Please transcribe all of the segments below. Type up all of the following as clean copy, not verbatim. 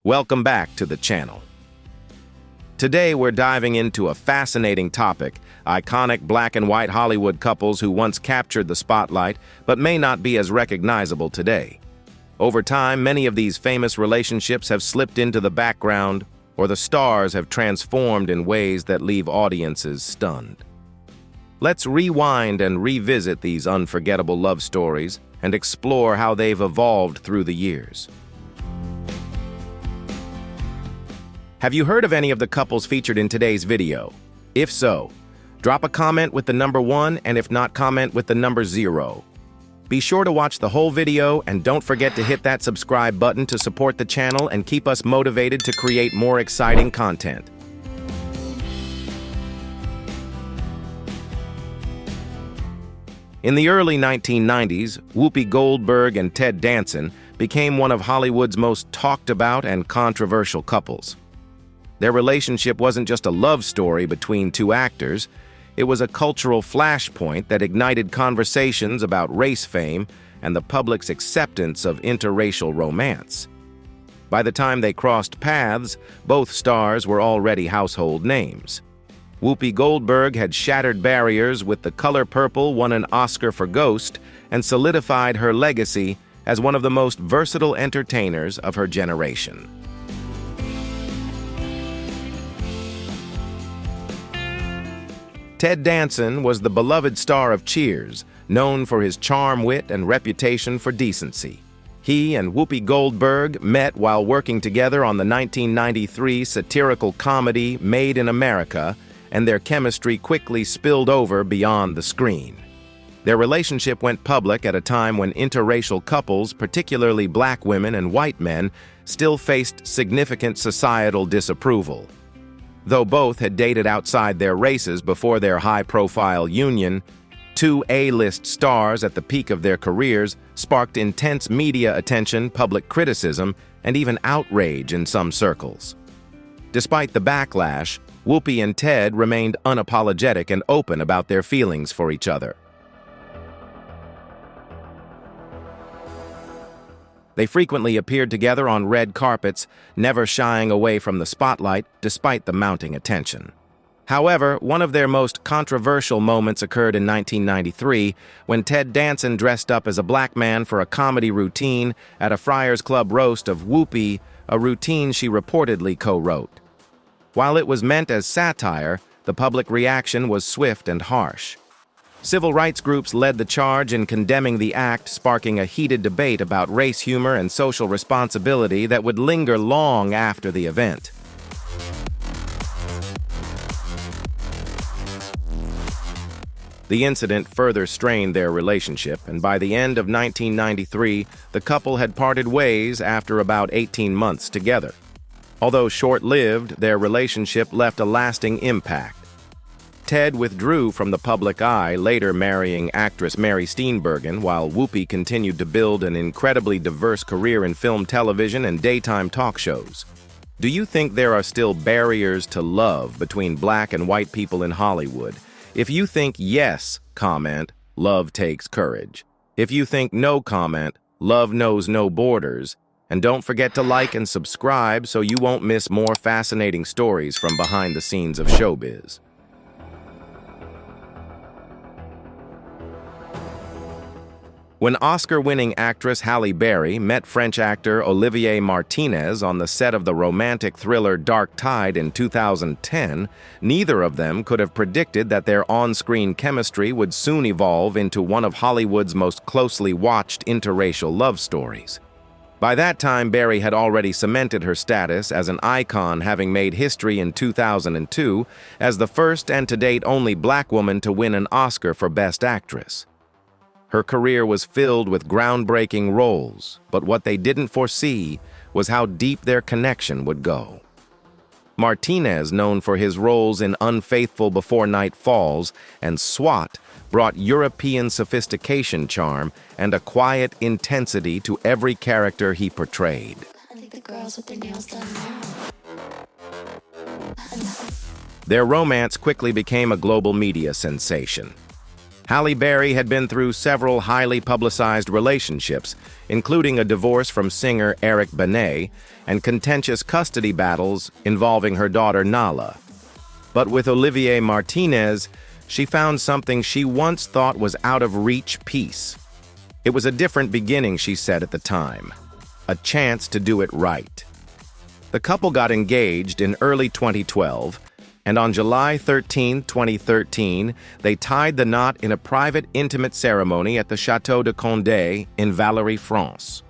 Welcome back to the channel. Today we're diving into a fascinating topic, iconic black and white Hollywood couples who once captured the spotlight but may not be as recognizable today. Over time, many of these famous relationships have slipped into the background, or the stars have transformed in ways that leave audiences stunned. Let's rewind and revisit these unforgettable love stories and explore how they've evolved through the years. Have you heard of any of the couples featured in today's video? If so, drop a comment with the number 1, and if not, comment with the number 0. Be sure to watch the whole video and don't forget to hit that subscribe button to support the channel and keep us motivated to create more exciting content. In the early 1990s, Whoopi Goldberg and Ted Danson became one of Hollywood's most talked about and controversial couples. Their relationship wasn't just a love story between two actors, it was a cultural flashpoint that ignited conversations about race fame and the public's acceptance of interracial romance. By the time they crossed paths, both stars were already household names. Whoopi Goldberg had shattered barriers with The Color Purple, won an Oscar for Ghost, and solidified her legacy as one of the most versatile entertainers of her generation. Ted Danson was the beloved star of Cheers, known for his charm, wit, and reputation for decency. He and Whoopi Goldberg met while working together on the 1993 satirical comedy Made in America, and their chemistry quickly spilled over beyond the screen. Their relationship went public at a time when interracial couples, particularly black women and white men, still faced significant societal disapproval. Though both had dated outside their races before their high-profile union, two A-list stars at the peak of their careers sparked intense media attention, public criticism, and even outrage in some circles. Despite the backlash, Whoopi and Ted remained unapologetic and open about their feelings for each other. They frequently appeared together on red carpets, never shying away from the spotlight despite the mounting attention. However, one of their most controversial moments occurred in 1993 when Ted Danson dressed up as a black man for a comedy routine at a Friars Club roast of Whoopi, a routine she reportedly co-wrote. While it was meant as satire, the public reaction was swift and harsh. Civil rights groups led the charge in condemning the act, sparking a heated debate about race humor and social responsibility that would linger long after the event. The incident further strained their relationship, and by the end of 1993, the couple had parted ways after about 18 months together. Although short-lived, their relationship left a lasting impact. Ted withdrew from the public eye, later marrying actress Mary Steenburgen, while Whoopi continued to build an incredibly diverse career in film, television, and daytime talk shows. Do you think there are still barriers to love between black and white people in Hollywood? If you think yes, comment, love takes courage. If you think no, comment, love knows no borders. And don't forget to like and subscribe so you won't miss more fascinating stories from behind the scenes of showbiz. When Oscar-winning actress Halle Berry met French actor Olivier Martinez on the set of the romantic thriller Dark Tide in 2010, neither of them could have predicted that their on-screen chemistry would soon evolve into one of Hollywood's most closely watched interracial love stories. By that time, Berry had already cemented her status as an icon, having made history in 2002 as the first and to date only black woman to win an Oscar for Best Actress. Her career was filled with groundbreaking roles, but what they didn't foresee was how deep their connection would go. Martinez, known for his roles in Unfaithful Before Night Falls and SWAT, brought European sophistication, charm, and a quiet intensity to every character he portrayed. I think the girls with their nails done now. Their romance quickly became a global media sensation. Halle Berry had been through several highly publicized relationships, including a divorce from singer Eric Benet and contentious custody battles involving her daughter Nala. But with Olivier Martinez, she found something she once thought was out of reach: peace. It was a different beginning, she said at the time. A chance to do it right. The couple got engaged in early 2012, and on July 13, 2013, they tied the knot in a private, intimate ceremony at the Château de Condé in Valerie, France.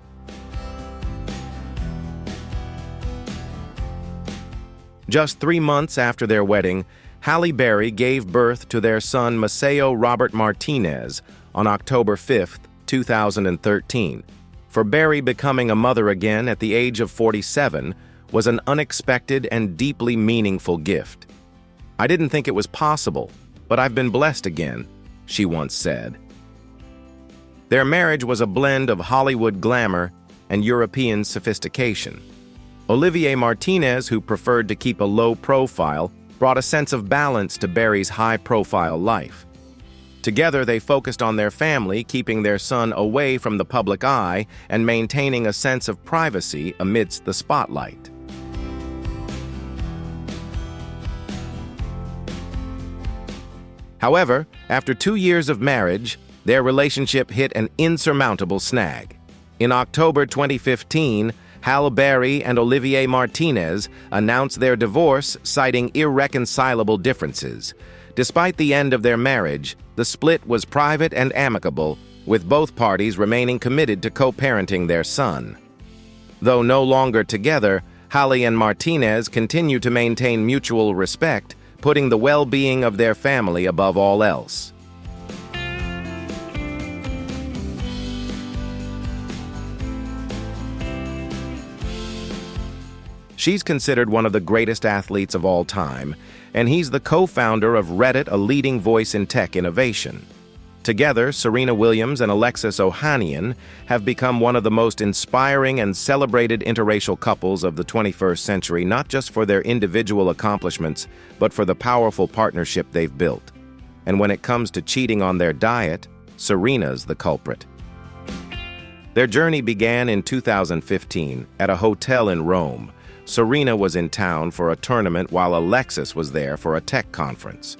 Just 3 months after their wedding, Halle Berry gave birth to their son Maceo Robert Martinez on October 5, 2013. For Berry, becoming a mother again at the age of 47 was an unexpected and deeply meaningful gift. "I didn't think it was possible, but I've been blessed again," she once said. Their marriage was a blend of Hollywood glamour and European sophistication. Olivier Martinez, who preferred to keep a low profile, brought a sense of balance to Berry's high-profile life. Together, they focused on their family, keeping their son away from the public eye and maintaining a sense of privacy amidst the spotlight. However, after 2 years of marriage, their relationship hit an insurmountable snag. In October 2015, Halle Berry and Olivier Martinez announced their divorce, citing irreconcilable differences. Despite the end of their marriage, the split was private and amicable, with both parties remaining committed to co-parenting their son. Though no longer together, Halle and Martinez continue to maintain mutual respect, putting the well-being of their family above all else. She's considered one of the greatest athletes of all time, and he's the co-founder of Reddit, a leading voice in tech innovation. Together, Serena Williams and Alexis Ohanian have become one of the most inspiring and celebrated interracial couples of the 21st century, not just for their individual accomplishments, but for the powerful partnership they've built. And when it comes to cheating on their diet, Serena's the culprit. Their journey began in 2015 at a hotel in Rome. Serena was in town for a tournament while Alexis was there for a tech conference.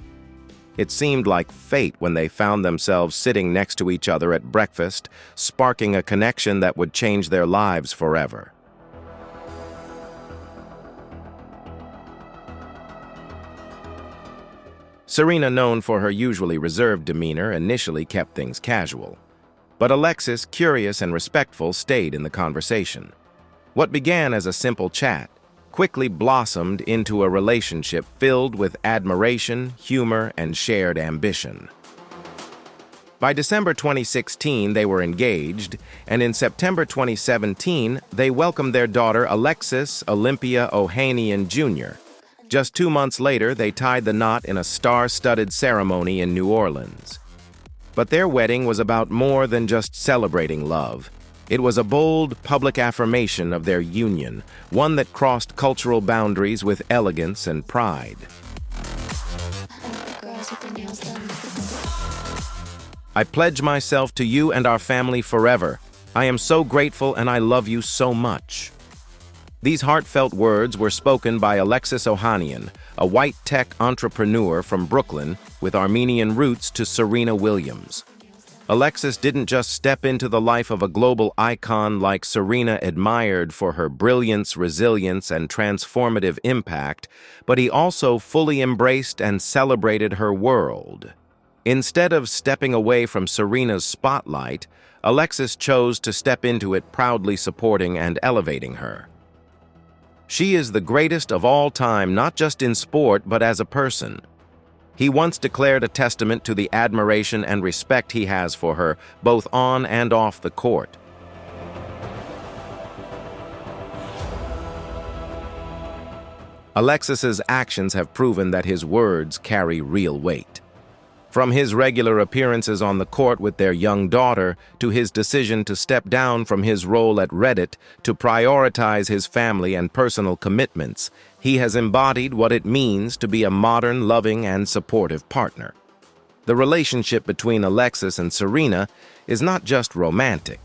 It seemed like fate when they found themselves sitting next to each other at breakfast, sparking a connection that would change their lives forever. Serena, known for her usually reserved demeanor, initially kept things casual. But Alexis, curious and respectful, stayed in the conversation. What began as a simple chat quickly blossomed into a relationship filled with admiration, humor, and shared ambition. By December 2016, they were engaged, and in September 2017, they welcomed their daughter Alexis Olympia Ohanian Jr. Just 2 months later, they tied the knot in a star-studded ceremony in New Orleans. But their wedding was about more than just celebrating love. It was a bold, public affirmation of their union, one that crossed cultural boundaries with elegance and pride. Girls with their nails done. "I pledge myself to you and our family forever. I am so grateful and I love you so much." These heartfelt words were spoken by Alexis Ohanian, a white tech entrepreneur from Brooklyn with Armenian roots, to Serena Williams. Alexis didn't just step into the life of a global icon like Serena, admired for her brilliance, resilience, and transformative impact, but he also fully embraced and celebrated her world. Instead of stepping away from Serena's spotlight, Alexis chose to step into it, proudly supporting and elevating her. "She is the greatest of all time, not just in sport, but as a person," he once declared, a testament to the admiration and respect he has for her, both on and off the court. Alexis's actions have proven that his words carry real weight. From his regular appearances on the court with their young daughter, to his decision to step down from his role at Reddit to prioritize his family and personal commitments, he has embodied what it means to be a modern, loving, and supportive partner. The relationship between Alexis and Serena is not just romantic.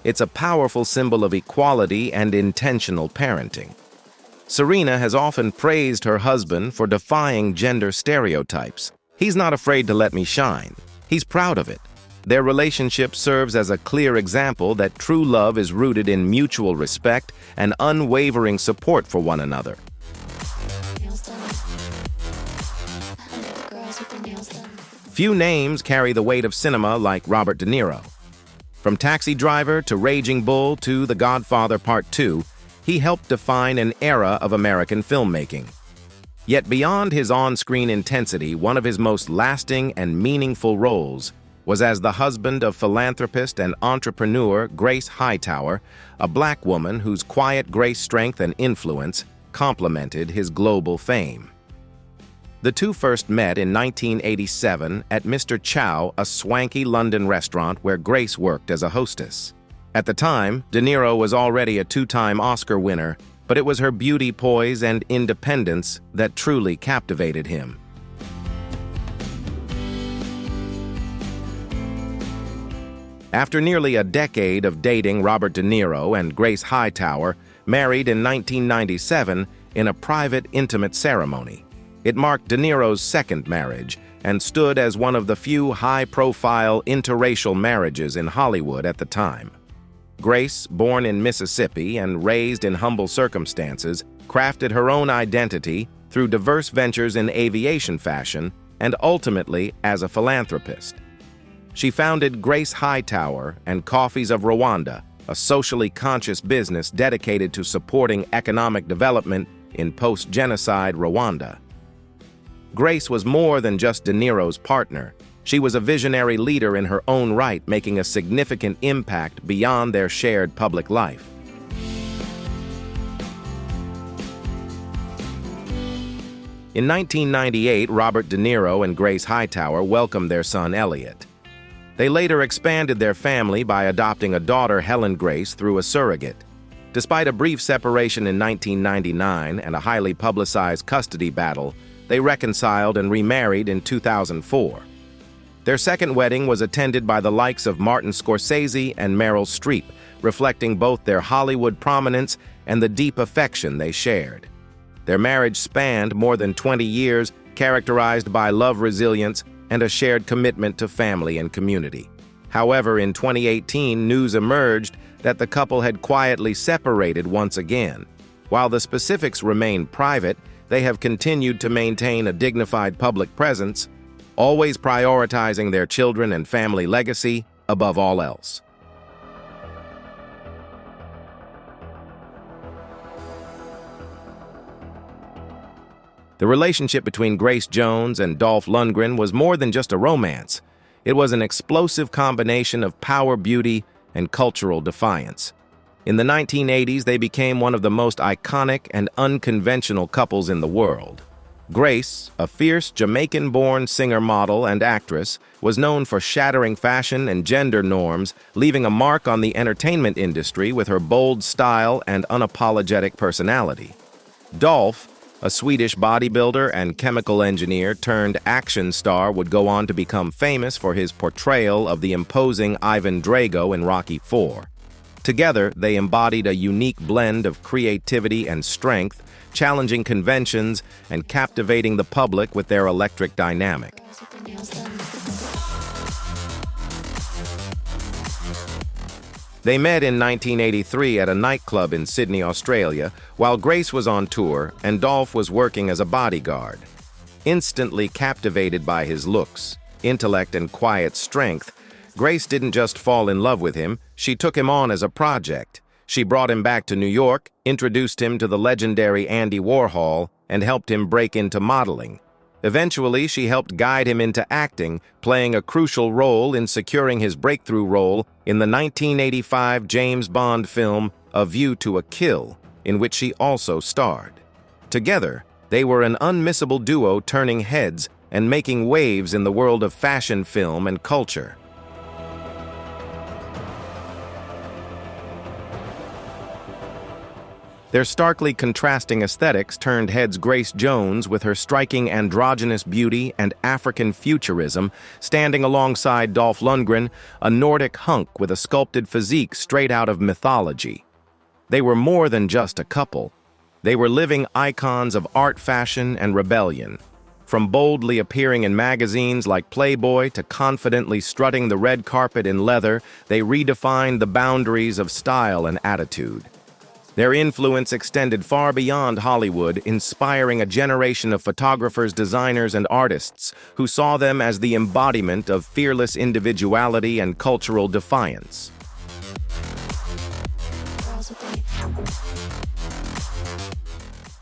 It's a powerful symbol of equality and intentional parenting. Serena has often praised her husband for defying gender stereotypes. "He's not afraid to let me shine. He's proud of it." Their relationship serves as a clear example that true love is rooted in mutual respect and unwavering support for one another. Nails done. I like the girls with their nails done. Few names carry the weight of cinema like Robert De Niro. From Taxi Driver to Raging Bull to The Godfather Part 2, he helped define an era of American filmmaking. Yet beyond his on-screen intensity, one of his most lasting and meaningful roles was as the husband of philanthropist and entrepreneur Grace Hightower, a black woman whose quiet grace, strength, and influence complemented his global fame. The two first met in 1987 at Mr. Chow, a swanky London restaurant where Grace worked as a hostess. At the time, De Niro was already a two-time Oscar winner, but it was her beauty, poise, and independence that truly captivated him. After nearly a decade of dating, Robert De Niro and Grace Hightower married in 1997 in a private, intimate ceremony. It marked De Niro's second marriage and stood as one of the few high-profile interracial marriages in Hollywood at the time. Grace, born in Mississippi and raised in humble circumstances, crafted her own identity through diverse ventures in aviation fashion and ultimately as a philanthropist. She founded Grace Hightower and Coffees of Rwanda, a socially conscious business dedicated to supporting economic development in post-genocide Rwanda. Grace was more than just De Niro's partner. She was a visionary leader in her own right, making a significant impact beyond their shared public life. In 1998, Robert De Niro and Grace Hightower welcomed their son Elliot. They later expanded their family by adopting a daughter, Helen Grace, through a surrogate. Despite a brief separation in 1999 and a highly publicized custody battle, they reconciled and remarried in 2004. Their second wedding was attended by the likes of Martin Scorsese and Meryl Streep, reflecting both their Hollywood prominence and the deep affection they shared. Their marriage spanned more than 20 years, characterized by love, resilience, and a shared commitment to family and community. However, in 2018, news emerged that the couple had quietly separated once again. While the specifics remain private, they have continued to maintain a dignified public presence, always prioritizing their children and family legacy above all else. The relationship between Grace Jones and Dolph Lundgren was more than just a romance. It was an explosive combination of power, beauty, and cultural defiance. In the 1980s, they became one of the most iconic and unconventional couples in the world. Grace, a fierce Jamaican-born singer, model, and actress, was known for shattering fashion and gender norms, leaving a mark on the entertainment industry with her bold style and unapologetic personality. Dolph, a Swedish bodybuilder and chemical engineer turned action star, would go on to become famous for his portrayal of the imposing Ivan Drago in Rocky IV. Together, they embodied a unique blend of creativity and strength, challenging conventions and captivating the public with their electric dynamic. Girls with their nails done. They met in 1983 at a nightclub in Sydney, Australia, while Grace was on tour and Dolph was working as a bodyguard. Instantly captivated by his looks, intellect, and quiet strength, Grace didn't just fall in love with him, she took him on as a project. She brought him back to New York, introduced him to the legendary Andy Warhol, and helped him break into modeling. Eventually, she helped guide him into acting, playing a crucial role in securing his breakthrough role in the 1985 James Bond film A View to a Kill, in which she also starred. Together, they were an unmissable duo, turning heads and making waves in the world of fashion, film, and culture. Their starkly contrasting aesthetics turned heads Grace Jones with her striking androgynous beauty and African futurism, standing alongside Dolph Lundgren, a Nordic hunk with a sculpted physique straight out of mythology. They were more than just a couple. They were living icons of art, fashion, and rebellion. From boldly appearing in magazines like Playboy to confidently strutting the red carpet in leather, they redefined the boundaries of style and attitude. Their influence extended far beyond Hollywood, inspiring a generation of photographers, designers, and artists who saw them as the embodiment of fearless individuality and cultural defiance.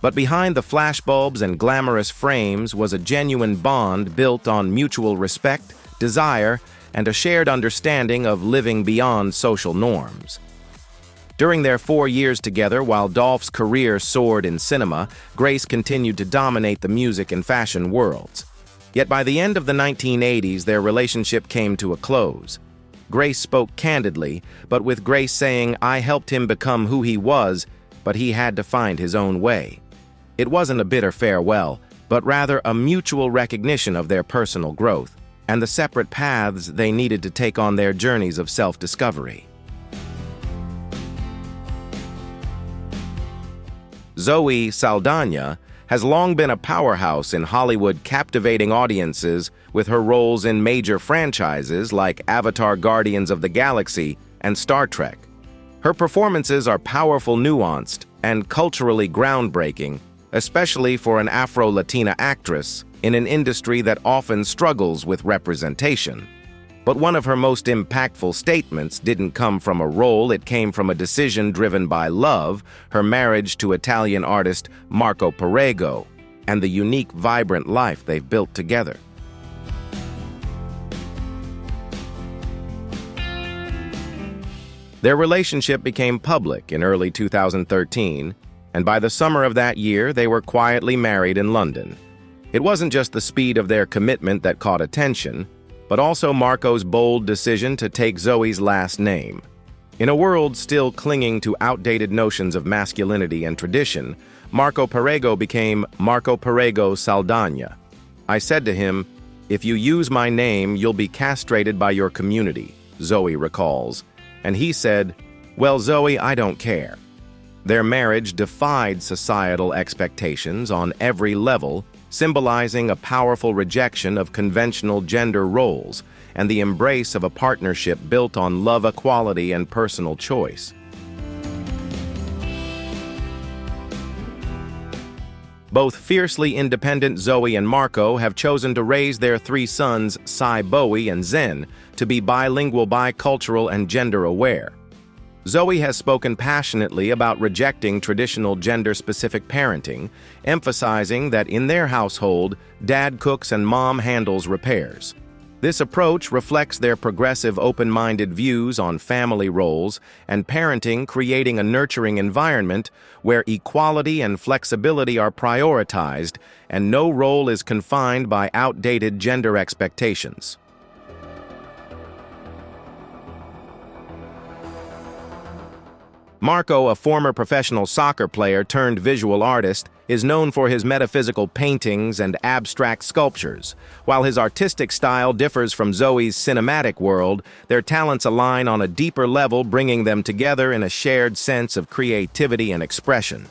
But behind the flashbulbs and glamorous frames was a genuine bond built on mutual respect, desire, and a shared understanding of living beyond social norms. During their 4 years together, while Dolph's career soared in cinema, Grace continued to dominate the music and fashion worlds. Yet by the end of the 1980s, their relationship came to a close. Grace spoke candidly, but with Grace saying, "I helped him become who he was, but he had to find his own way." It wasn't a bitter farewell, but rather a mutual recognition of their personal growth and the separate paths they needed to take on their journeys of self-discovery. Zoe Saldana has long been a powerhouse in Hollywood, captivating audiences with her roles in major franchises like Avatar: Guardians of the Galaxy and Star Trek. Her performances are powerful, nuanced, and culturally groundbreaking, especially for an Afro-Latina actress in an industry that often struggles with representation. But one of her most impactful statements didn't come from a role, it came from a decision driven by love, her marriage to Italian artist Marco Perego, and the unique, vibrant life they've built together. Their relationship became public in early 2013, and by the summer of that year, they were quietly married in London. It wasn't just the speed of their commitment that caught attention, but also Marco's bold decision to take Zoe's last name. In a world still clinging to outdated notions of masculinity and tradition, Marco Perego became Marco Perego Saldana. "I said to him, 'If you use my name, you'll be castrated by your community,'" Zoe recalls. And he said, "Well, Zoe, I don't care." Their marriage defied societal expectations on every level, symbolizing a powerful rejection of conventional gender roles and the embrace of a partnership built on love, equality, and personal choice. Both fiercely independent Zoe and Marco have chosen to raise their 3 sons, Sai, Bowie, and Zen, to be bilingual, bicultural, and gender-aware. Zoe has spoken passionately about rejecting traditional gender-specific parenting, emphasizing that in their household, dad cooks and mom handles repairs. This approach reflects their progressive, open-minded views on family roles and parenting, creating a nurturing environment where equality and flexibility are prioritized and no role is confined by outdated gender expectations. Marco, a former professional soccer player turned visual artist, is known for his metaphysical paintings and abstract sculptures. While his artistic style differs from Zoe's cinematic world, their talents align on a deeper level, bringing them together in a shared sense of creativity and expression.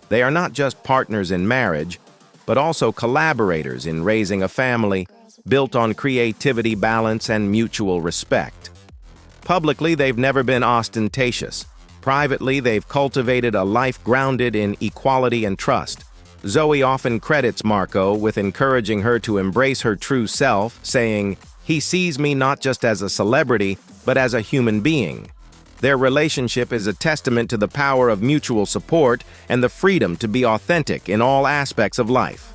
They are not just partners in marriage, but also collaborators in raising a family built on creativity, balance, and mutual respect. Publicly, they've never been ostentatious. Privately, they've cultivated a life grounded in equality and trust. Zoe often credits Marco with encouraging her to embrace her true self, saying, "He sees me not just as a celebrity, but as a human being." Their relationship is a testament to the power of mutual support and the freedom to be authentic in all aspects of life.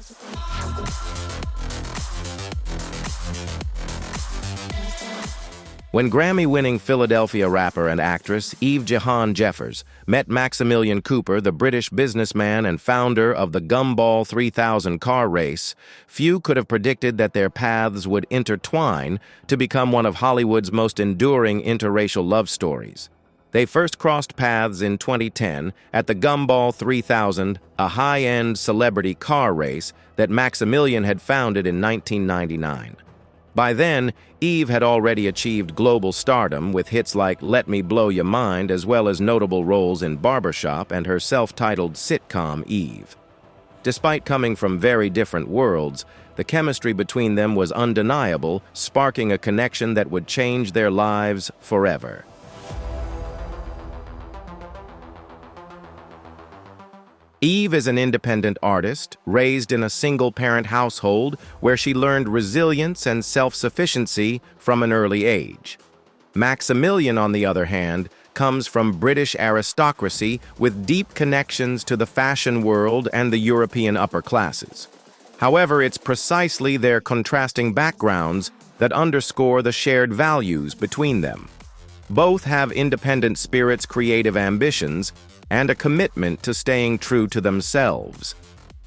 When Grammy-winning Philadelphia rapper and actress Eve Jahan Jeffers met Maximilian Cooper, the British businessman and founder of the Gumball 3000 car race, few could have predicted that their paths would intertwine to become one of Hollywood's most enduring interracial love stories. They first crossed paths in 2010 at the Gumball 3000, a high-end celebrity car race that Maximilian had founded in 1999. By then, Eve had already achieved global stardom with hits like Let Me Blow Your Mind, as well as notable roles in Barbershop and her self-titled sitcom Eve. Despite coming from very different worlds, the chemistry between them was undeniable, sparking a connection that would change their lives forever. Eve is an independent artist, raised in a single-parent household where she learned resilience and self-sufficiency from an early age. Maximilian, on the other hand, comes from British aristocracy with deep connections to the fashion world and the European upper classes. However, it's precisely their contrasting backgrounds that underscore the shared values between them. Both have independent spirits, creative ambitions, and a commitment to staying true to themselves.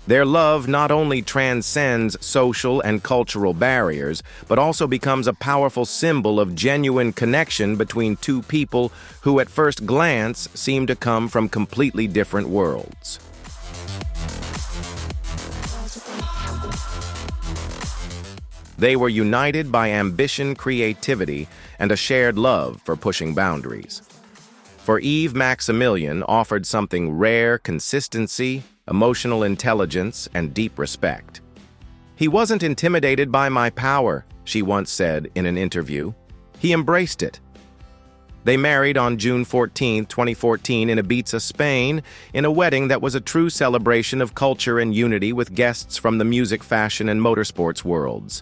Their love not only transcends social and cultural barriers, but also becomes a powerful symbol of genuine connection between two people who at first glance seem to come from completely different worlds. They were united by ambition, creativity, and a shared love for pushing boundaries. For Eve, Maximilian offered something rare: consistency, emotional intelligence, and deep respect. "He wasn't intimidated by my power," she once said in an interview. "He embraced it." They married on June 14, 2014 in Ibiza, Spain, in a wedding that was a true celebration of culture and unity with guests from the music, fashion, and motorsports worlds.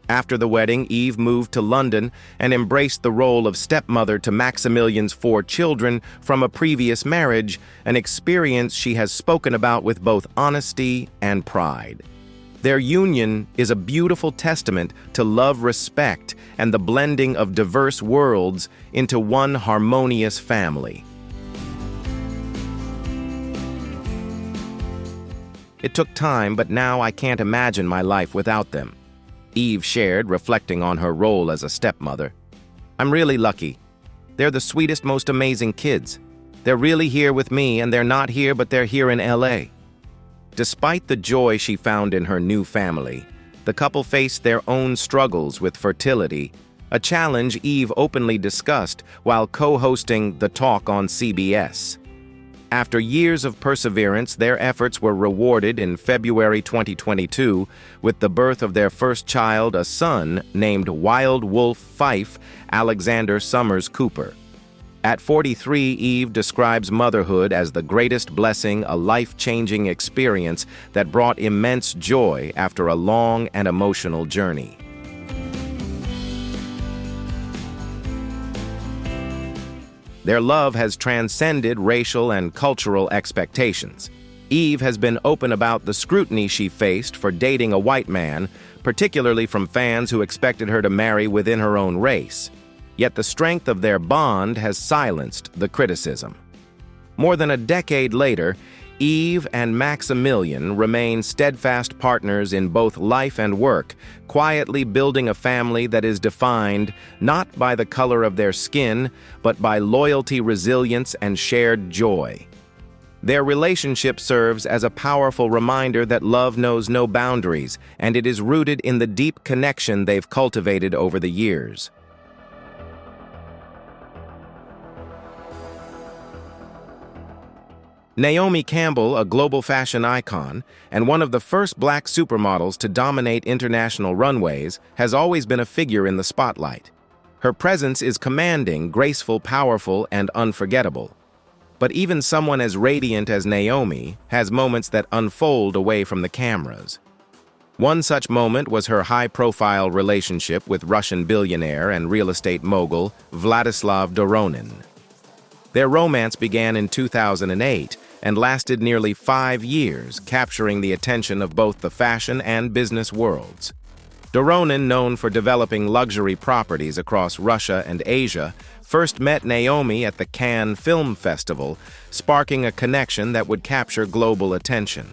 After the wedding, Eve moved to London and embraced the role of stepmother to Maximilian's 4 children from a previous marriage, an experience she has spoken about with both honesty and pride. Their union is a beautiful testament to love, respect, and the blending of diverse worlds into one harmonious family. "It took time, but now I can't imagine my life without them," Eve shared, reflecting on her role as a stepmother. "I'm really lucky. They're the sweetest, most amazing kids. They're really here with me, and they're not here, but they're here in LA." Despite the joy she found in her new family, the couple faced their own struggles with fertility, a challenge Eve openly discussed while co-hosting The Talk on CBS. After years of perseverance, their efforts were rewarded in February 2022 with the birth of their first child, a son named Wild Wolf Fife Alexander Summers Cooper. At 43, Eve describes motherhood as the greatest blessing, a life-changing experience that brought immense joy after a long and emotional journey. Their love has transcended racial and cultural expectations. Eve has been open about the scrutiny she faced for dating a white man, particularly from fans who expected her to marry within her own race. Yet the strength of their bond has silenced the criticism. More than a decade later, Eve and Maximilian remain steadfast partners in both life and work, quietly building a family that is defined not by the color of their skin, but by loyalty, resilience, and shared joy. Their relationship serves as a powerful reminder that love knows no boundaries, and it is rooted in the deep connection they've cultivated over the years. Naomi Campbell, a global fashion icon and one of the first black supermodels to dominate international runways, has always been a figure in the spotlight. Her presence is commanding, graceful, powerful, and unforgettable. But even someone as radiant as Naomi has moments that unfold away from the cameras. One such moment was her high-profile relationship with Russian billionaire and real estate mogul Vladislav Doronin. Their romance began in 2008 and lasted nearly 5 years, capturing the attention of both the fashion and business worlds. Doronin, known for developing luxury properties across Russia and Asia, first met Naomi at the Cannes Film Festival, sparking a connection that would capture global attention.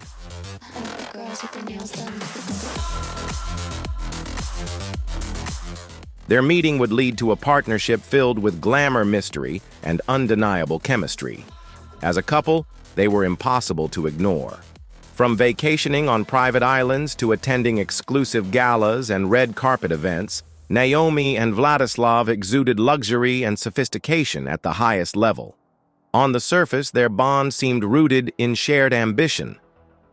Their meeting would lead to a partnership filled with glamour, mystery, and undeniable chemistry. As a couple, they were impossible to ignore. From vacationing on private islands to attending exclusive galas and red carpet events, Naomi and Vladislav exuded luxury and sophistication at the highest level. On the surface, their bond seemed rooted in shared ambition.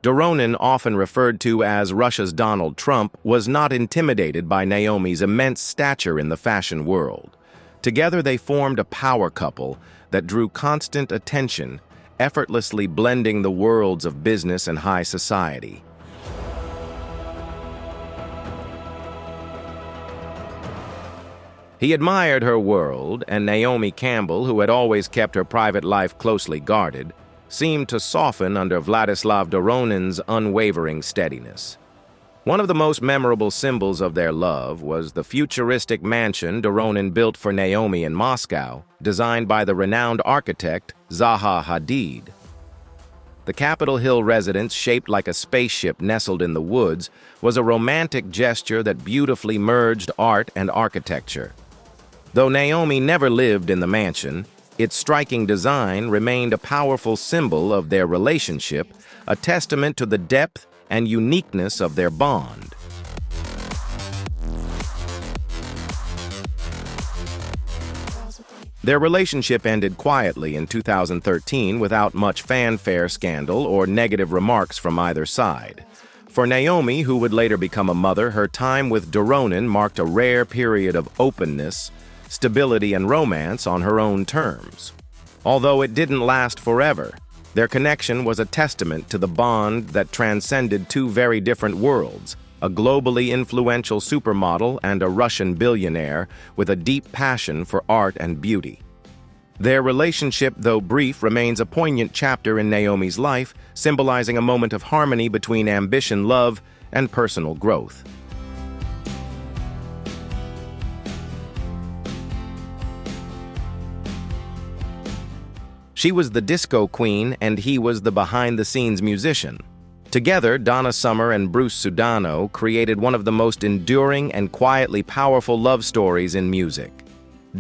Doronin, often referred to as Russia's Donald Trump, was not intimidated by Naomi's immense stature in the fashion world. Together they formed a power couple that drew constant attention, effortlessly blending the worlds of business and high society. He admired her world, and Naomi Campbell, who had always kept her private life closely guarded, seemed to soften under Vladislav Doronin's unwavering steadiness. One of the most memorable symbols of their love was the futuristic mansion Doronin built for Naomi in Moscow, designed by the renowned architect Zaha Hadid. The Capitol Hill residence, shaped like a spaceship nestled in the woods, was a romantic gesture that beautifully merged art and architecture. Though Naomi never lived in the mansion, its striking design remained a powerful symbol of their relationship, a testament to the depth and uniqueness of their bond. Their relationship ended quietly in 2013 without much fanfare, scandal, or negative remarks from either side. For Naomi, who would later become a mother, her time with Doronin marked a rare period of openness, stability, and romance on her own terms. Although it didn't last forever, their connection was a testament to the bond that transcended two very different worlds, a globally influential supermodel and a Russian billionaire with a deep passion for art and beauty. Their relationship, though brief, remains a poignant chapter in Naomi's life, symbolizing a moment of harmony between ambition, love, and personal growth. She was the disco queen, and he was the behind-the-scenes musician. Together, Donna Summer and Bruce Sudano created one of the most enduring and quietly powerful love stories in music.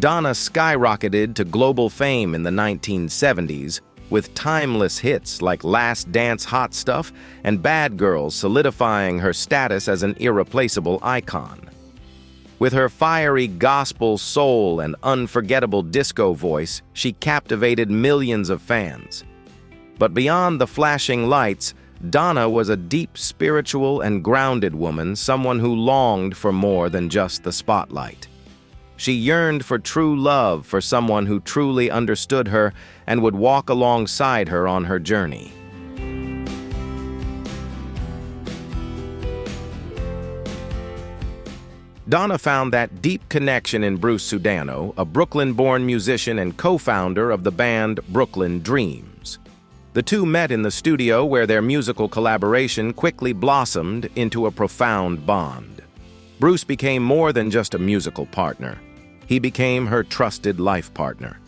Donna skyrocketed to global fame in the 1970s, with timeless hits like Last Dance, Hot Stuff, and Bad Girls solidifying her status as an irreplaceable icon. With her fiery gospel, soul, and unforgettable disco voice, she captivated millions of fans. But beyond the flashing lights, Donna was a deep spiritual and grounded woman, someone who longed for more than just the spotlight. She yearned for true love, for someone who truly understood her and would walk alongside her on her journey. Donna found that deep connection in Bruce Sudano, a Brooklyn-born musician and co-founder of the band Brooklyn Dreams. The two met in the studio, where their musical collaboration quickly blossomed into a profound bond. Bruce became more than just a musical partner. He became her trusted life partner.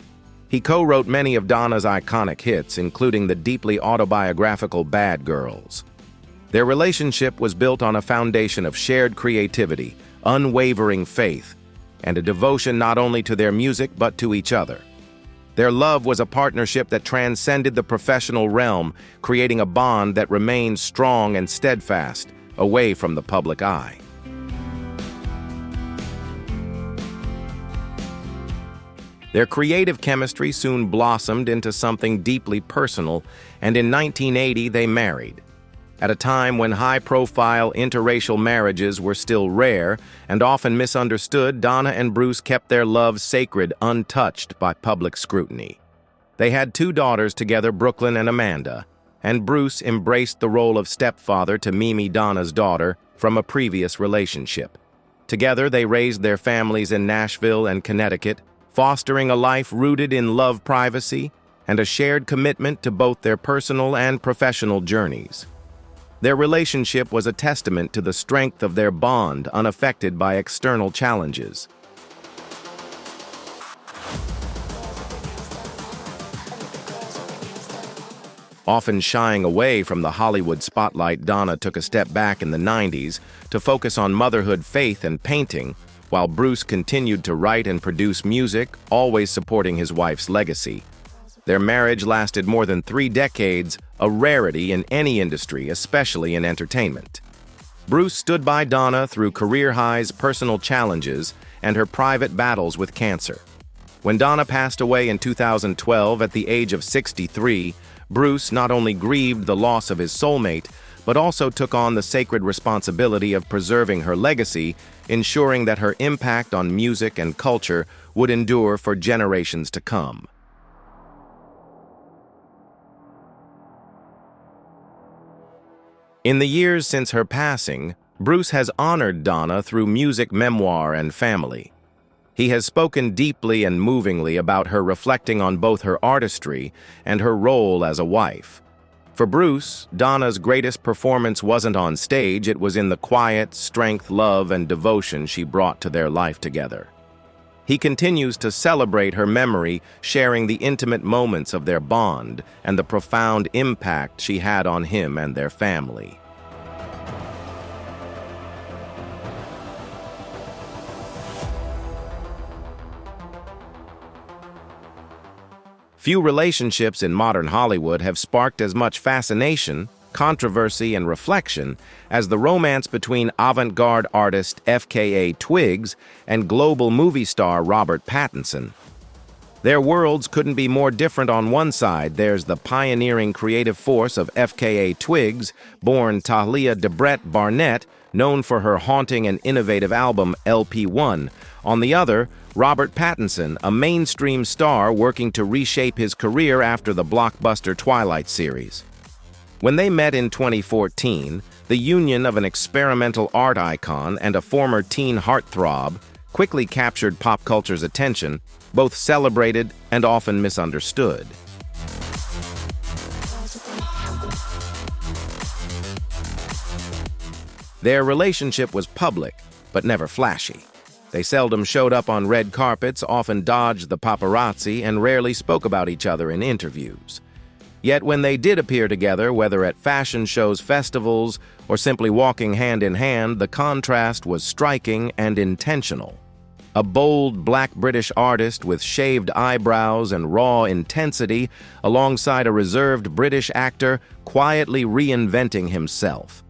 He co-wrote many of Donna's iconic hits, including the deeply autobiographical Bad Girls. Their relationship was built on a foundation of shared creativity, unwavering faith, and a devotion not only to their music but to each other. Their love was a partnership that transcended the professional realm, creating a bond that remained strong and steadfast, away from the public eye. Their creative chemistry soon blossomed into something deeply personal, and in 1980 they married. At a time when high-profile interracial marriages were still rare and often misunderstood, Donna and Bruce kept their love sacred, untouched by public scrutiny. They had two daughters together, Brooklyn and Amanda, and Bruce embraced the role of stepfather to Mimi, Donna's daughter, from a previous relationship. Together, they raised their families in Nashville and Connecticut, fostering a life rooted in love, privacy, and a shared commitment to both their personal and professional journeys. Their relationship was a testament to the strength of their bond, unaffected by external challenges. Often shying away from the Hollywood spotlight, Donna took a step back in the 90s to focus on motherhood, faith, and painting, while Bruce continued to write and produce music, always supporting his wife's legacy. Their marriage lasted more than 3 decades, a rarity in any industry, especially in entertainment. Bruce stood by Donna through career highs, personal challenges, and her private battles with cancer. When Donna passed away in 2012 at the age of 63, Bruce not only grieved the loss of his soulmate, but also took on the sacred responsibility of preserving her legacy, ensuring that her impact on music and culture would endure for generations to come. In the years since her passing, Bruce has honored Donna through music, memoir, and family. He has spoken deeply and movingly about her, reflecting on both her artistry and her role as a wife. For Bruce, Donna's greatest performance wasn't on stage, it was in the quiet strength, love, and devotion she brought to their life together. He continues to celebrate her memory, sharing the intimate moments of their bond and the profound impact she had on him and their family. Few relationships in modern Hollywood have sparked as much fascination, controversy, and reflection as the romance between avant-garde artist FKA Twigs and global movie star Robert Pattinson. Their worlds couldn't be more different. On one side, there's the pioneering creative force of FKA Twigs, born Talia Debrett Barnett, known for her haunting and innovative album LP1. On the other, Robert Pattinson, a mainstream star working to reshape his career after the blockbuster Twilight series. When they met in 2014, the union of an experimental art icon and a former teen heartthrob quickly captured pop culture's attention, both celebrated and often misunderstood. Their relationship was public, but never flashy. They seldom showed up on red carpets, often dodged the paparazzi, and rarely spoke about each other in interviews. Yet when they did appear together, whether at fashion shows, festivals, or simply walking hand in hand, the contrast was striking and intentional. A bold black British artist with shaved eyebrows and raw intensity, alongside a reserved British actor quietly reinventing himself.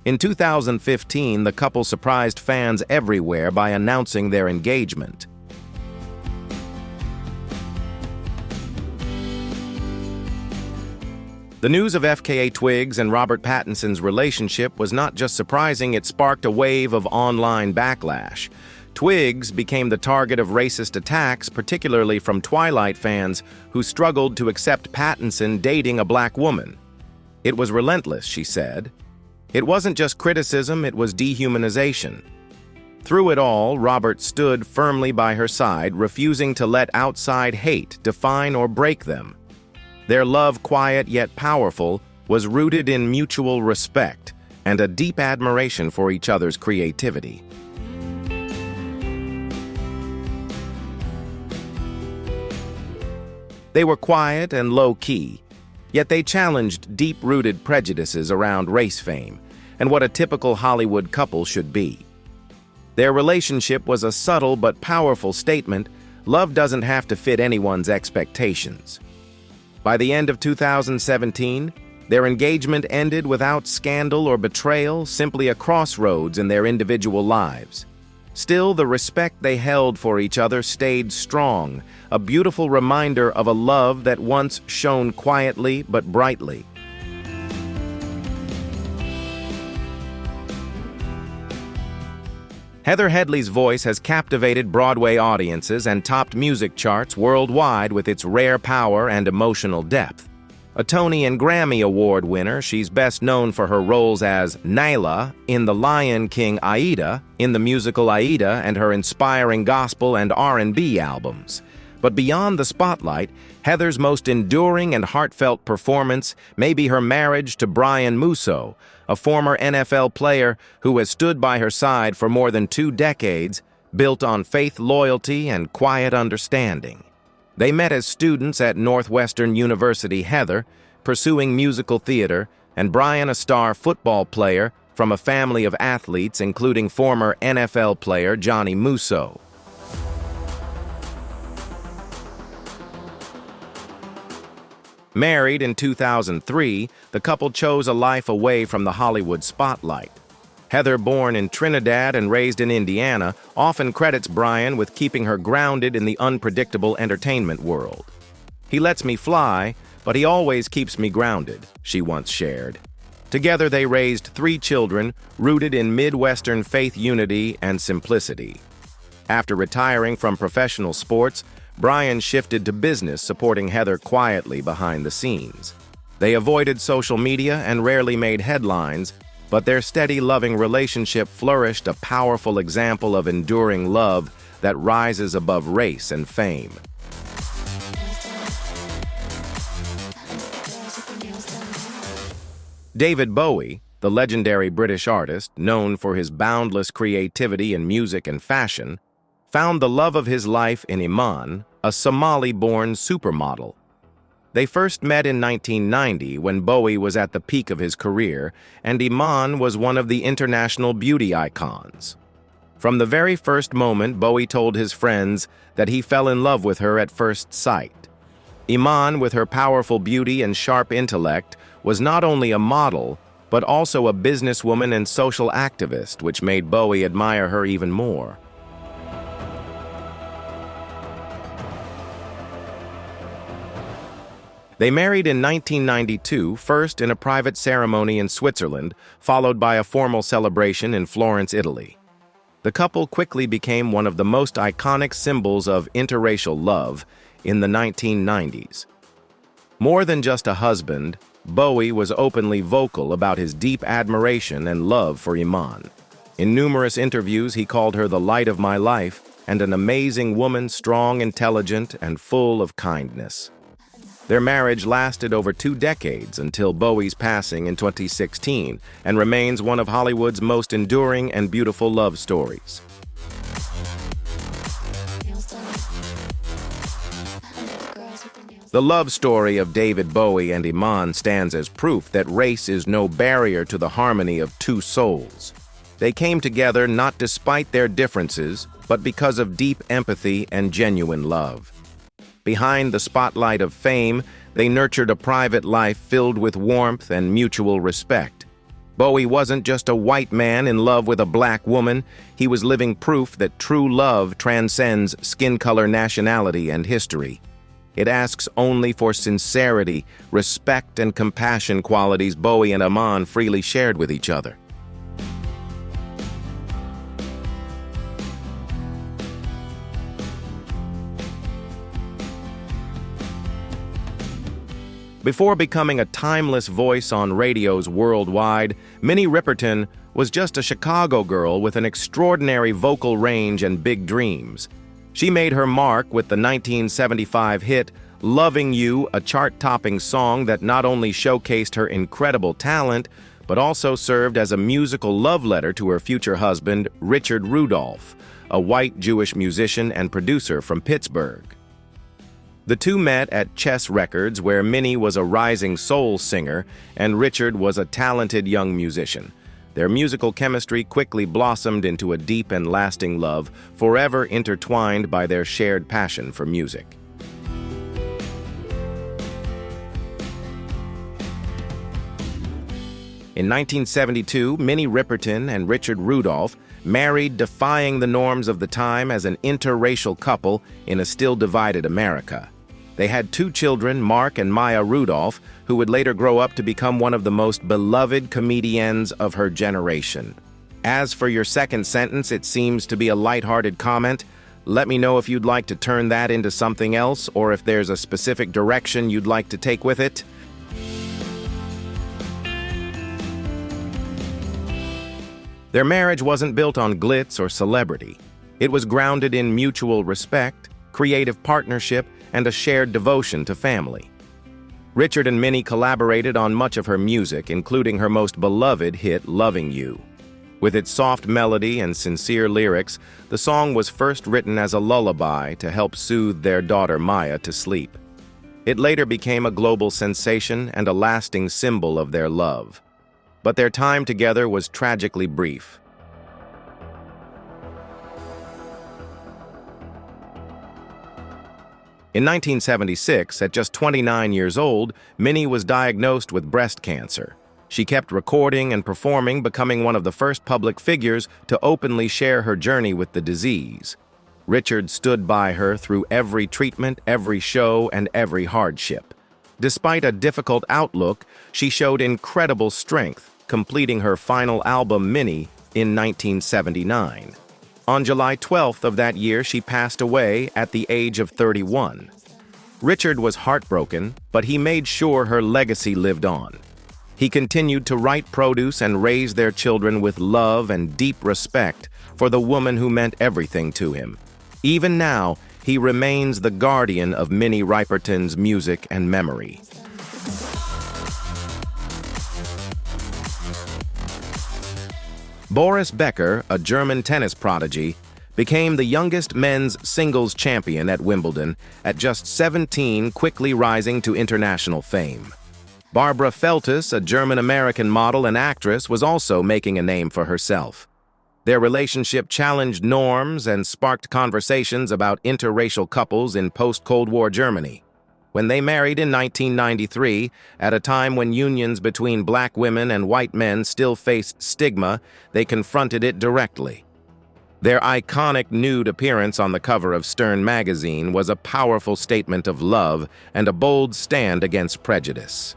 In 2015, the couple surprised fans everywhere by announcing their engagement. The news of FKA Twigs and Robert Pattinson's relationship was not just surprising, it sparked a wave of online backlash. Twigs became the target of racist attacks, particularly from Twilight fans who struggled to accept Pattinson dating a black woman. It was relentless, she said. It wasn't just criticism, it was dehumanization. Through it all, Robert stood firmly by her side, refusing to let outside hate define or break them. Their love, quiet yet powerful, was rooted in mutual respect and a deep admiration for each other's creativity. They were quiet and low-key, yet they challenged deep-rooted prejudices around race fame and what a typical Hollywood couple should be. Their relationship was a subtle but powerful statement: love doesn't have to fit anyone's expectations. By the end of 2017, their engagement ended without scandal or betrayal, simply a crossroads in their individual lives. Still, the respect they held for each other stayed strong, a beautiful reminder of a love that once shone quietly but brightly. Heather Headley's voice has captivated Broadway audiences and topped music charts worldwide with its rare power and emotional depth. A Tony and Grammy Award winner, she's best known for her roles as Nyla in The Lion King, Aida, in the musical Aida, and her inspiring gospel and R&B albums. But beyond the spotlight, Heather's most enduring and heartfelt performance may be her marriage to Brian Musso, a former NFL player who has stood by her side for more than 2 decades, built on faith, loyalty, and quiet understanding. They met as students at Northwestern University. Heather, pursuing musical theater, and Brian, a star football player, from a family of athletes including former NFL player Johnny Musso. Married in 2003, the couple chose a life away from the Hollywood spotlight. Heather, born in Trinidad and raised in Indiana, often credits Brian with keeping her grounded in the unpredictable entertainment world. "He lets me fly, but he always keeps me grounded," she once shared. Together they raised 3 children, rooted in Midwestern faith unity and simplicity. After retiring from professional sports, Brian shifted to business, supporting Heather quietly behind the scenes. They avoided social media and rarely made headlines, but their steady, loving relationship flourished, a powerful example of enduring love that rises above race and fame. David Bowie, the legendary British artist, known for his boundless creativity in music and fashion, found the love of his life in Iman, a Somali-born supermodel. They first met in 1990 when Bowie was at the peak of his career, and Iman was one of the international beauty icons. From the very first moment, Bowie told his friends that he fell in love with her at first sight. Iman, with her powerful beauty and sharp intellect, was not only a model, but also a businesswoman and social activist, which made Bowie admire her even more. They married in 1992, first in a private ceremony in Switzerland, followed by a formal celebration in Florence, Italy. The couple quickly became one of the most iconic symbols of interracial love in the 1990s. More than just a husband, Bowie was openly vocal about his deep admiration and love for Iman. In numerous interviews, he called her the light of my life and an amazing woman, strong, intelligent, and full of kindness. Their marriage lasted over 2 decades until Bowie's passing in 2016 and remains one of Hollywood's most enduring and beautiful love stories. The love story of David Bowie and Iman stands as proof that race is no barrier to the harmony of 2 souls. They came together not despite their differences, but because of deep empathy and genuine love. Behind the spotlight of fame, they nurtured a private life filled with warmth and mutual respect. Bowie wasn't just a white man in love with a black woman, he was living proof that true love transcends skin color, nationality, and history. It asks only for sincerity, respect, and compassion, qualities Bowie and Iman freely shared with each other. Before becoming a timeless voice on radios worldwide, Minnie Riperton was just a Chicago girl with an extraordinary vocal range and big dreams. She made her mark with the 1975 hit Loving You, a chart-topping song that not only showcased her incredible talent, but also served as a musical love letter to her future husband, Richard Rudolph, a white Jewish musician and producer from Pittsburgh. The two met at Chess Records, where Minnie was a rising soul singer and Richard was a talented young musician. Their musical chemistry quickly blossomed into a deep and lasting love, forever intertwined by their shared passion for music. In 1972, Minnie Riperton and Richard Rudolph married, defying the norms of the time as an interracial couple in a still divided America. They had 2 children, Mark and Maya Rudolph, who would later grow up to become one of the most beloved comedians of her generation. As for your second sentence, it seems to be a lighthearted comment. Let me know if you'd like to turn that into something else, or if there's a specific direction you'd like to take with it. Their marriage wasn't built on glitz or celebrity. It was grounded in mutual respect, creative partnership, and a shared devotion to family. Richard and Minnie collaborated on much of her music, including her most beloved hit, Loving You. With its soft melody and sincere lyrics, the song was first written as a lullaby to help soothe their daughter Maya to sleep. It later became a global sensation and a lasting symbol of their love. but their time together was tragically brief. In 1976, at just 29 years old, Minnie was diagnosed with breast cancer. She kept recording and performing, becoming one of the first public figures to openly share her journey with the disease. Richard stood by her through every treatment, every show, and every hardship. Despite a difficult outlook, she showed incredible strength, completing her final album, Minnie, in 1979. On July 12th of that year, she passed away at the age of 31. Richard was heartbroken, but he made sure her legacy lived on. He continued to write, produce, and raise their children with love and deep respect for the woman who meant everything to him. Even now, he remains the guardian of Minnie Riperton's music and memory. Boris Becker, a German tennis prodigy, became the youngest men's singles champion at Wimbledon at just 17, quickly rising to international fame. Barbara Feltus, a German-American model and actress, was also making a name for herself. Their relationship challenged norms and sparked conversations about interracial couples in post-Cold War Germany. When they married in 1993, at a time when unions between black women and white men still faced stigma, they confronted it directly. Their iconic nude appearance on the cover of Stern magazine was a powerful statement of love and a bold stand against prejudice.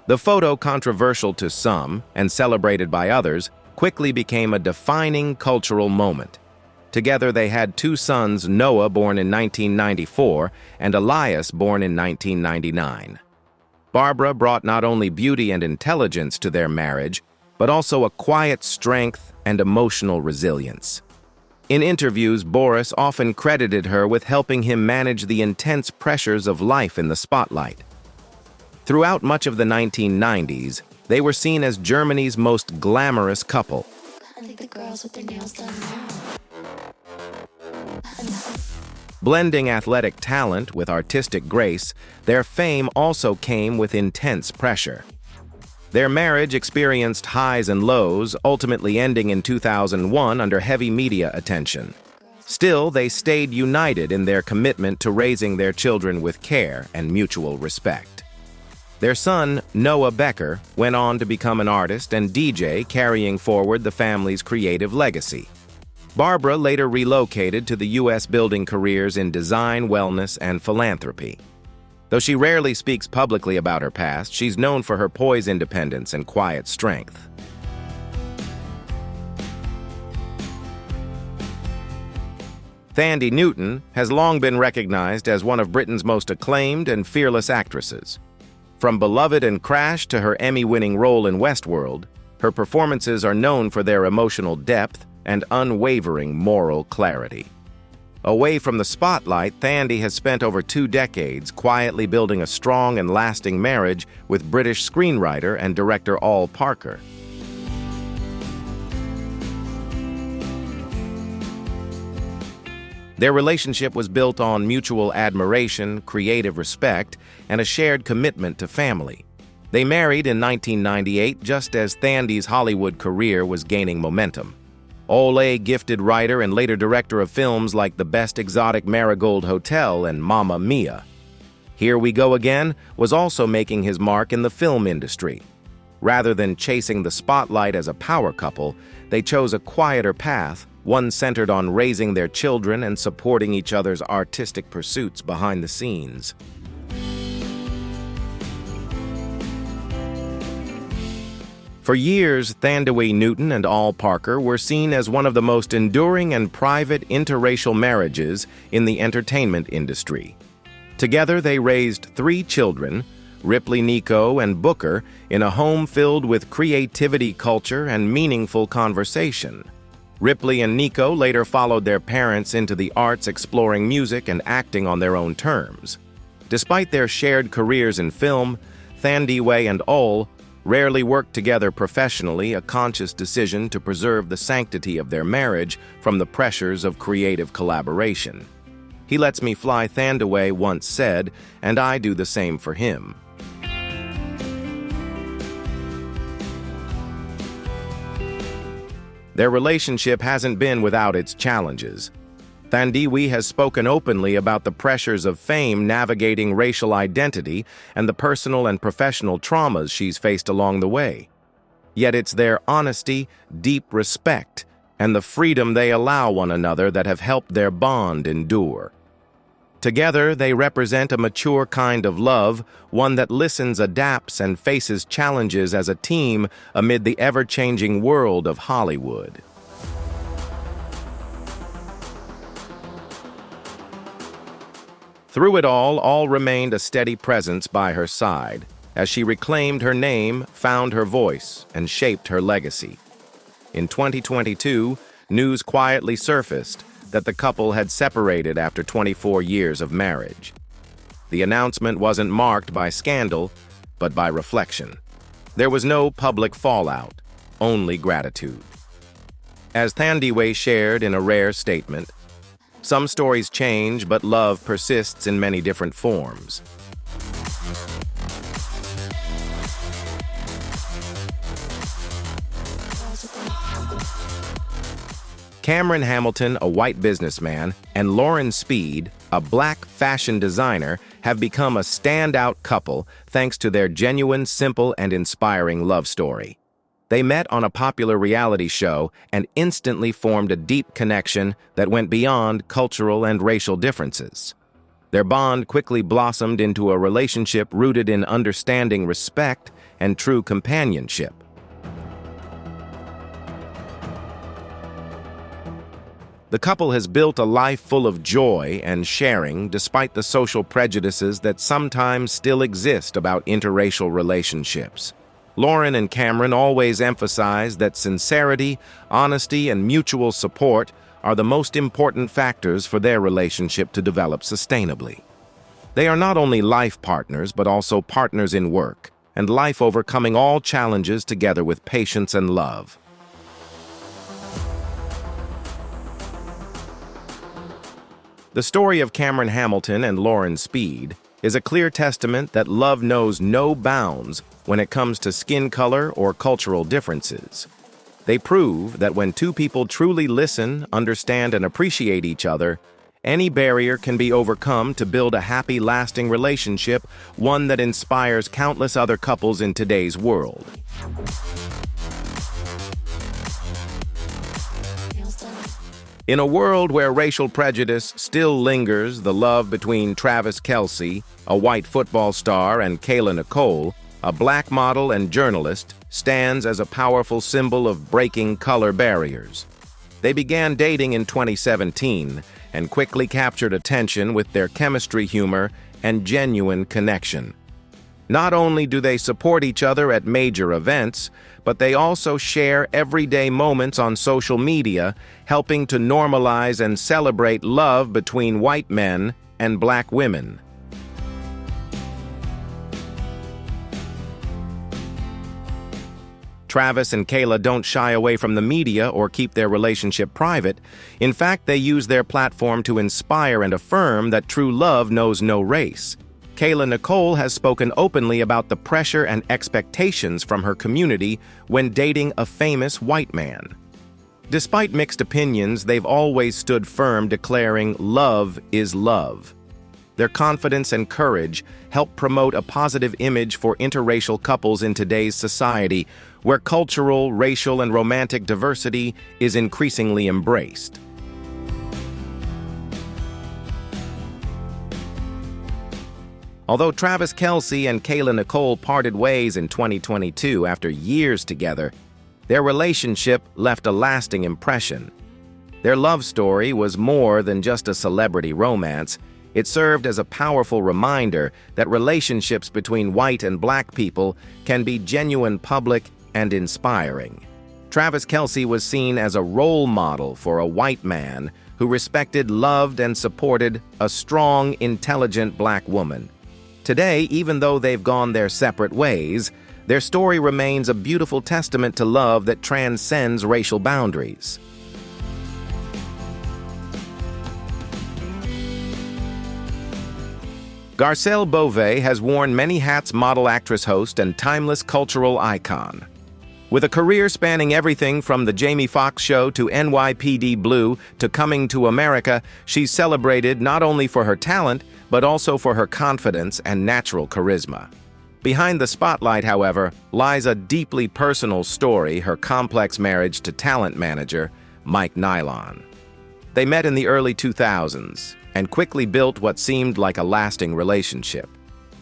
The photo, controversial to some and celebrated by others, quickly became a defining cultural moment. Together they had two sons, Noah, born in 1994, and Elias, born in 1999. Barbara brought not only beauty and intelligence to their marriage, but also a quiet strength and emotional resilience. In interviews, Boris often credited her with helping him manage the intense pressures of life in the spotlight. Throughout much of the 1990s, they were seen as Germany's most glamorous couple. I think the girls with their nails done now. Blending athletic talent with artistic grace, their fame also came with intense pressure. Their marriage experienced highs and lows, ultimately ending in 2001 under heavy media attention. Still, they stayed united in their commitment to raising their children with care and mutual respect. Their son, Noah Becker, went on to become an artist and DJ, carrying forward the family's creative legacy. Barbara later relocated to the U.S., building careers in design, wellness, and philanthropy. Though she rarely speaks publicly about her past, she's known for her poised independence and quiet strength. Thandie Newton has long been recognized as one of Britain's most acclaimed and fearless actresses. From Beloved and Crash to her Emmy-winning role in Westworld, her performances are known for their emotional depth and unwavering moral clarity. Away from the spotlight, Thandie has spent over 2 decades quietly building a strong and lasting marriage with British screenwriter and director Al Parker. Their relationship was built on mutual admiration, creative respect, and a shared commitment to family. They married in 1998, just as Thandie's Hollywood career was gaining momentum. Al, a gifted writer and later director of films like The Best Exotic Marigold Hotel and Mamma Mia. Here We Go Again was also making his mark in the film industry. Rather than chasing the spotlight as a power couple, they chose a quieter path, one centered on raising their children and supporting each other's artistic pursuits behind the scenes. For years, Thandie Newton and Al Parker were seen as one of the most enduring and private interracial marriages in the entertainment industry. Together, they raised 3 children, Ripley, Nico, and Booker, in a home filled with creativity, culture, and meaningful conversation. Ripley and Nico later followed their parents into the arts, exploring music and acting on their own terms. Despite their shared careers in film, Thandie and Al rarely worked together professionally, a conscious decision to preserve the sanctity of their marriage from the pressures of creative collaboration. He lets me fly Thandaway once said, and I do the same for him. Their relationship hasn't been without its challenges. Thandiwe has spoken openly about the pressures of fame navigating racial identity and the personal and professional traumas she's faced along the way. Yet it's their honesty, deep respect, and the freedom they allow one another that have helped their bond endure. Together, they represent a mature kind of love, one that listens, adapts, and faces challenges as a team amid the ever-changing world of Hollywood. Through it all remained a steady presence by her side, as she reclaimed her name, found her voice, and shaped her legacy. In 2022, news quietly surfaced that the couple had separated after 24 years of marriage. The announcement wasn't marked by scandal, but by reflection. There was no public fallout, only gratitude. As Thandiwe shared in a rare statement, "Some stories change, but love persists in many different forms." Cameron Hamilton, a white businessman, and Lauren Speed, a black fashion designer, have become a standout couple thanks to their genuine, simple, and inspiring love story. They met on a popular reality show and instantly formed a deep connection that went beyond cultural and racial differences. Their bond quickly blossomed into a relationship rooted in understanding, respect, and true companionship. The couple has built a life full of joy and sharing despite the social prejudices that sometimes still exist about interracial relationships. Lauren and Cameron always emphasize that sincerity, honesty, and mutual support are the most important factors for their relationship to develop sustainably. They are not only life partners, but also partners in work, and life overcoming all challenges together with patience and love. The story of Cameron Hamilton and Lauren Speed is a clear testament that love knows no bounds when it comes to skin color or cultural differences. They prove that when two people truly listen, understand, and appreciate each other, any barrier can be overcome to build a happy, lasting relationship, one that inspires countless other couples in today's world. In a world where racial prejudice still lingers, the love between Travis Kelce, a white football star, and Kayla Nicole, a black model and journalist, stands as a powerful symbol of breaking color barriers. They began dating in 2017 and quickly captured attention with their chemistry, humor, and genuine connection. Not only do they support each other at major events, but they also share everyday moments on social media, helping to normalize and celebrate love between white men and black women. Travis and Kayla don't shy away from the media or keep their relationship private. In fact, they use their platform to inspire and affirm that true love knows no race. Kayla Nicole has spoken openly about the pressure and expectations from her community when dating a famous white man. Despite mixed opinions, they've always stood firm, declaring love is love. Their confidence and courage help promote a positive image for interracial couples in today's society, where cultural, racial, and romantic diversity is increasingly embraced. Although Travis Kelce and Kayla Nicole parted ways in 2022 after years together, their relationship left a lasting impression. Their love story was more than just a celebrity romance. It served as a powerful reminder that relationships between white and black people can be genuine, public, and inspiring. Travis Kelce was seen as a role model for a white man who respected, loved, and supported a strong, intelligent black woman. Today, even though they've gone their separate ways, their story remains a beautiful testament to love that transcends racial boundaries. Garcelle Beauvais has worn many hats, model, actress, host, and timeless cultural icon. With a career spanning everything from The Jamie Foxx Show to NYPD Blue to Coming to America, she's celebrated not only for her talent, but also for her confidence and natural charisma. Behind the spotlight, however, lies a deeply personal story, her complex marriage to talent manager Mike Nylon. They met in the early 2000s and quickly built what seemed like a lasting relationship.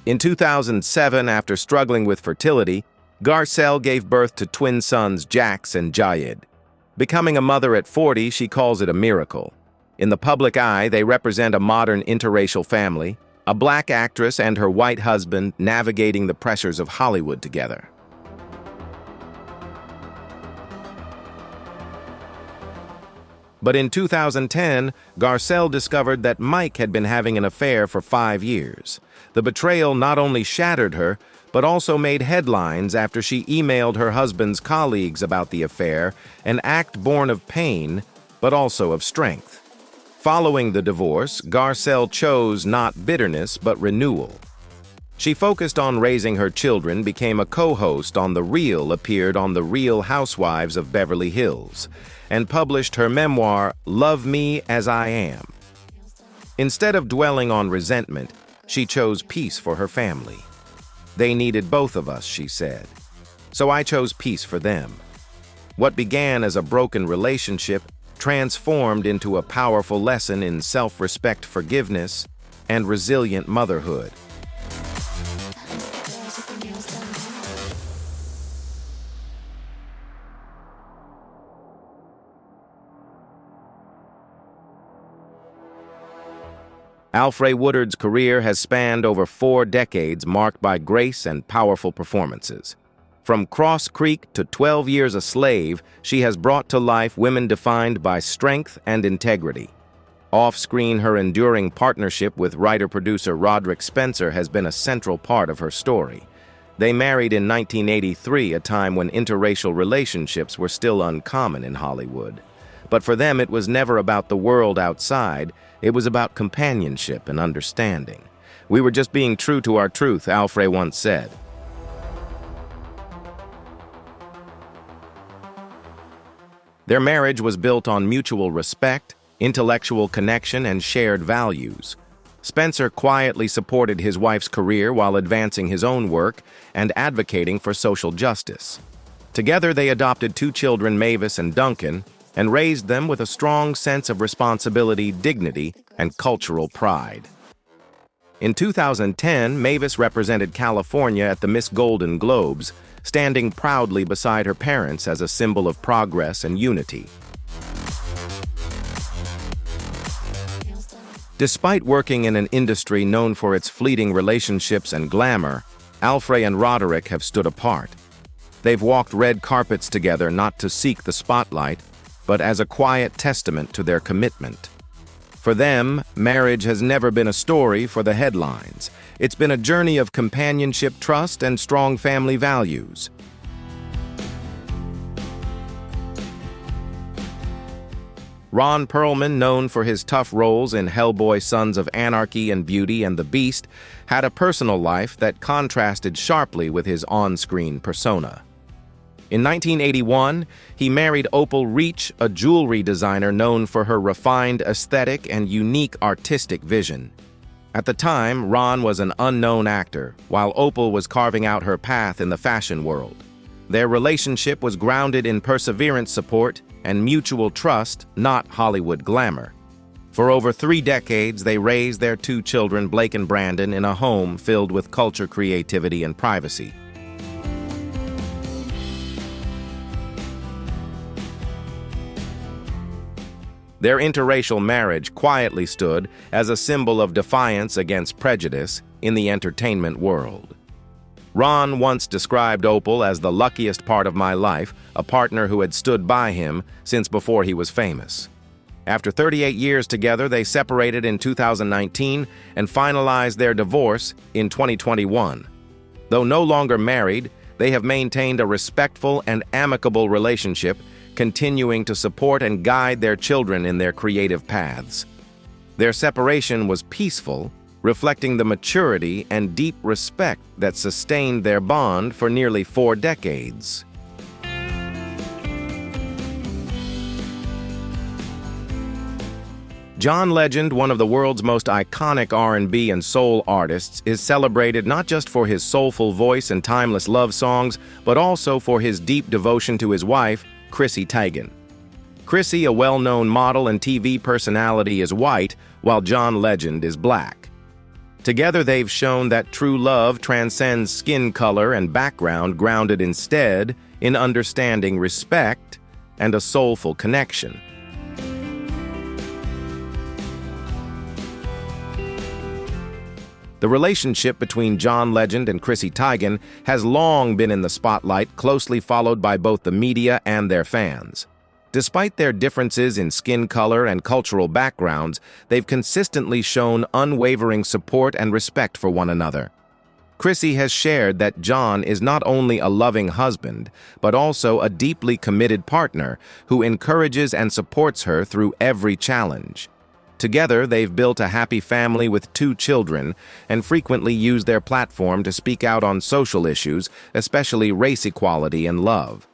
In 2007, after struggling with fertility, Garcelle gave birth to twin sons Jax and Jayed. Becoming a mother at 40, she calls it a miracle. In the public eye, they represent a modern interracial family, a black actress and her white husband navigating the pressures of Hollywood together. But in 2010, Garcelle discovered that Mike had been having an affair for 5 years. The betrayal not only shattered her, but also made headlines after she emailed her husband's colleagues about the affair, an act born of pain, but also of strength. Following the divorce, Garcelle chose not bitterness, but renewal. She focused on raising her children, became a co-host on The Real, appeared on The Real Housewives of Beverly Hills, and published her memoir, Love Me As I Am. Instead of dwelling on resentment, she chose peace for her family. They needed both of us, she said. So I chose peace for them. What began as a broken relationship transformed into a powerful lesson in self-respect, forgiveness, and resilient motherhood. Alfre Woodard's career has spanned over 4 decades, marked by grace and powerful performances. From Cross Creek to 12 Years a Slave, she has brought to life women defined by strength and integrity. Off-screen, her enduring partnership with writer-producer Roderick Spencer has been a central part of her story. They married in 1983, a time when interracial relationships were still uncommon in Hollywood. But for them, it was never about the world outside. It was about companionship and understanding. We were just being true to our truth, Alfre once said. Their marriage was built on mutual respect, intellectual connection, and shared values. Spencer quietly supported his wife's career while advancing his own work and advocating for social justice. Together, they adopted 2 children, Mavis and Duncan, and raised them with a strong sense of responsibility, dignity, and cultural pride. In 2010, Mavis represented California at the Miss Golden Globes, standing proudly beside her parents as a symbol of progress and unity. Despite working in an industry known for its fleeting relationships and glamour, Alfre and Roderick have stood apart. They've walked red carpets together not to seek the spotlight, but as a quiet testament to their commitment. For them, marriage has never been a story for the headlines. It's been a journey of companionship, trust, and strong family values. Ron Perlman, known for his tough roles in Hellboy: Sons of Anarchy and Beauty and the Beast, had a personal life that contrasted sharply with his on-screen persona. In 1981, he married Opal Reach, a jewelry designer known for her refined aesthetic and unique artistic vision. At the time, Ron was an unknown actor, while Opal was carving out her path in the fashion world. Their relationship was grounded in perseverance, support, and mutual trust, not Hollywood glamour. For over 3 decades, they raised their 2 children, Blake and Brandon, in a home filled with culture, creativity, and privacy. Their interracial marriage quietly stood as a symbol of defiance against prejudice in the entertainment world. Ron once described Opal as the luckiest part of my life, a partner who had stood by him since before he was famous. After 38 years together, they separated in 2019 and finalized their divorce in 2021. Though no longer married, they have maintained a respectful and amicable relationship, continuing to support and guide their children in their creative paths. Their separation was peaceful, reflecting the maturity and deep respect that sustained their bond for nearly 4 decades. John Legend, one of the world's most iconic R&B and soul artists, is celebrated not just for his soulful voice and timeless love songs, but also for his deep devotion to his wife, Chrissy Teigen. Chrissy, a well-known model and TV personality, is white, while John Legend is black. Together, they've shown that true love transcends skin color and background, grounded instead in understanding, respect, and a soulful connection. The relationship between John Legend and Chrissy Teigen has long been in the spotlight, closely followed by both the media and their fans. Despite their differences in skin color and cultural backgrounds, they've consistently shown unwavering support and respect for one another. Chrissy has shared that John is not only a loving husband, but also a deeply committed partner who encourages and supports her through every challenge. Together, they've built a happy family with 2 children and frequently use their platform to speak out on social issues, especially race equality and love.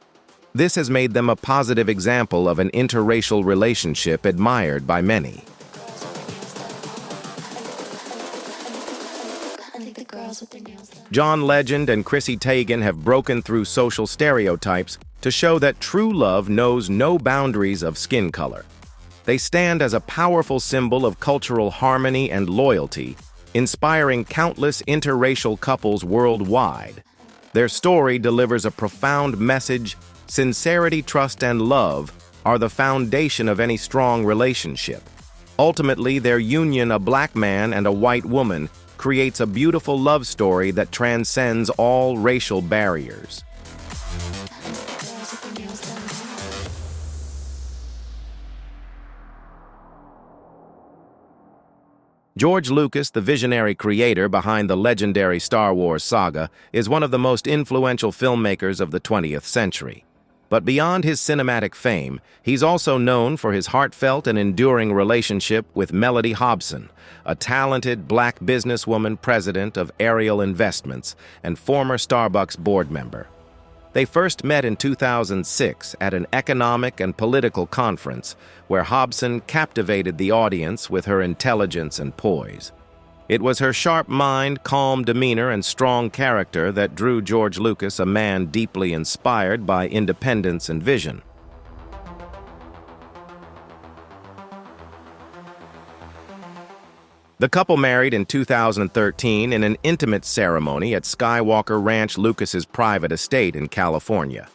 This has made them a positive example of an interracial relationship admired by many. John Legend and Chrissy Teigen have broken through social stereotypes to show that true love knows no boundaries of skin color. They stand as a powerful symbol of cultural harmony and loyalty, inspiring countless interracial couples worldwide. Their story delivers a profound message: sincerity, trust, and love are the foundation of any strong relationship. Ultimately, their union, a black man and a white woman, creates a beautiful love story that transcends all racial barriers. George Lucas, the visionary creator behind the legendary Star Wars saga, is one of the most influential filmmakers of the 20th century. But beyond his cinematic fame, he's also known for his heartfelt and enduring relationship with Mellody Hobson, a talented black businesswoman, president of Ariel Investments, and former Starbucks board member. They first met in 2006 at an economic and political conference where Hobson captivated the audience with her intelligence and poise. It was her sharp mind, calm demeanor, and strong character that drew George Lucas, a man deeply inspired by independence and vision. The couple married in 2013 in an intimate ceremony at Skywalker Ranch, Lucas's private estate in California.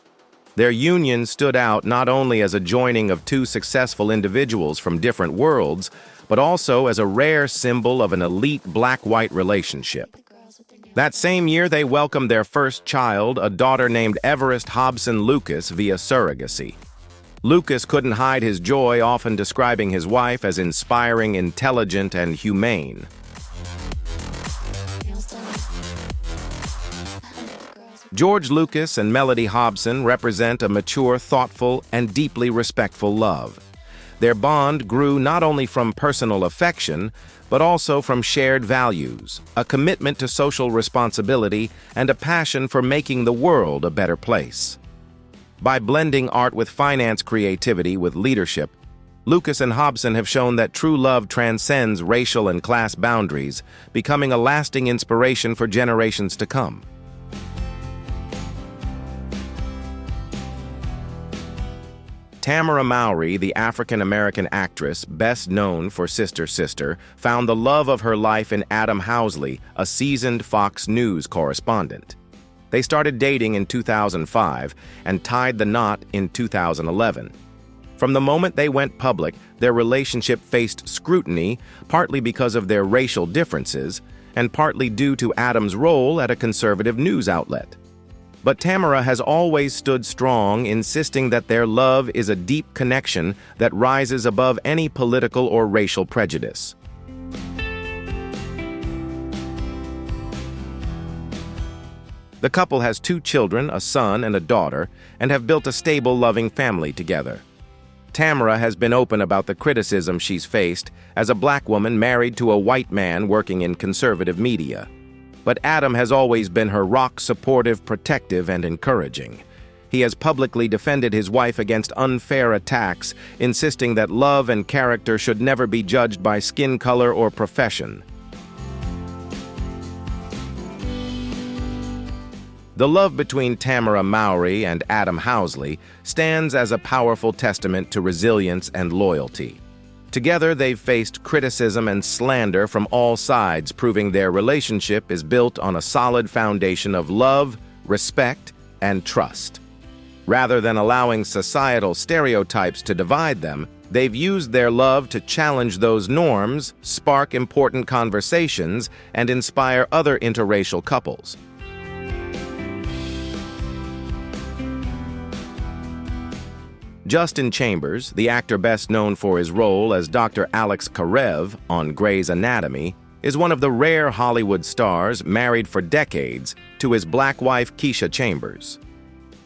Their union stood out not only as a joining of 2 successful individuals from different worlds, but also as a rare symbol of an elite black-white relationship. That same year, they welcomed their first child, a daughter named Everest Hobson Lucas, via surrogacy. Lucas couldn't hide his joy, often describing his wife as inspiring, intelligent, and humane. George Lucas and Mellody Hobson represent a mature, thoughtful, and deeply respectful love. Their bond grew not only from personal affection, but also from shared values, a commitment to social responsibility, and a passion for making the world a better place. By blending art with finance, creativity with leadership, Lucas and Hobson have shown that true love transcends racial and class boundaries, becoming a lasting inspiration for generations to come. Tamara Mowry, the African-American actress best known for Sister Sister, found the love of her life in Adam Housley, a seasoned Fox News correspondent. They started dating in 2005 and tied the knot in 2011. From the moment they went public, their relationship faced scrutiny, partly because of their racial differences, and partly due to Adam's role at a conservative news outlet. But Tamara has always stood strong, insisting that their love is a deep connection that rises above any political or racial prejudice. The couple has 2 children, a son and a daughter, and have built a stable, loving family together. Tamara has been open about the criticism she's faced as a black woman married to a white man working in conservative media. But Adam has always been her rock supportive, protective, and encouraging. He has publicly defended his wife against unfair attacks, insisting that love and character should never be judged by skin color or profession. The love between Tamara Mowry and Adam Housley stands as a powerful testament to resilience and loyalty. Together, they've faced criticism and slander from all sides, proving their relationship is built on a solid foundation of love, respect, and trust. Rather than allowing societal stereotypes to divide them, they've used their love to challenge those norms, spark important conversations, and inspire other interracial couples. Justin Chambers, the actor best known for his role as Dr. Alex Karev on Grey's Anatomy, is one of the rare Hollywood stars married for decades to his black wife Keisha Chambers.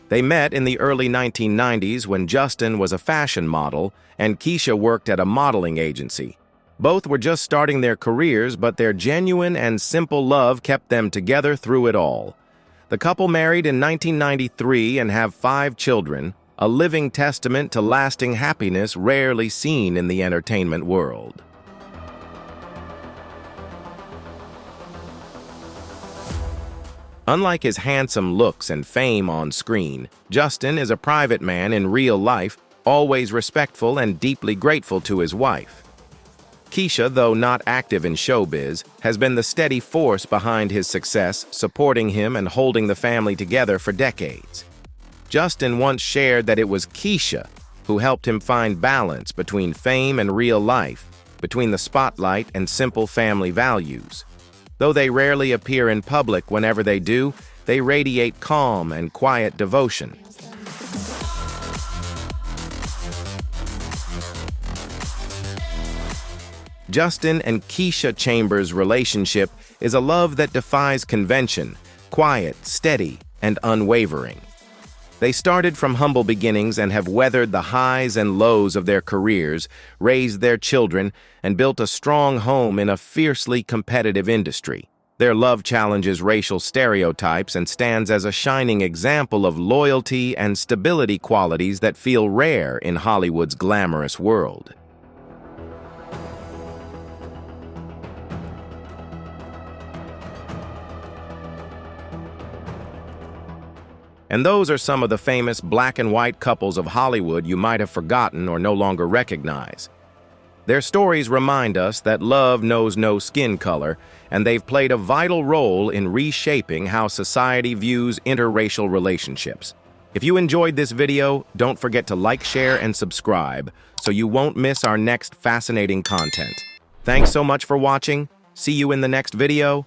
They met in the early 1990s when Justin was a fashion model and Keisha worked at a modeling agency. Both were just starting their careers, but their genuine and simple love kept them together through it all. The couple married in 1993 and have 5 children, a living testament to lasting happiness rarely seen in the entertainment world. Unlike his handsome looks and fame on screen, Justin is a private man in real life, always respectful and deeply grateful to his wife. Keisha, though not active in showbiz, has been the steady force behind his success, supporting him and holding the family together for decades. Justin once shared that it was Keisha who helped him find balance between fame and real life, between the spotlight and simple family values. Though they rarely appear in public, whenever they do, they radiate calm and quiet devotion. Justin and Keisha Chambers' relationship is a love that defies convention, quiet, steady, and unwavering. They started from humble beginnings and have weathered the highs and lows of their careers, raised their children, and built a strong home in a fiercely competitive industry. Their love challenges racial stereotypes and stands as a shining example of loyalty and stability, qualities that feel rare in Hollywood's glamorous world. And those are some of the famous black and white couples of Hollywood you might have forgotten or no longer recognize. Their stories remind us that love knows no skin color, and they've played a vital role in reshaping how society views interracial relationships. If you enjoyed this video, don't forget to like, share, and subscribe so you won't miss our next fascinating content. Thanks so much for watching. See you in the next video.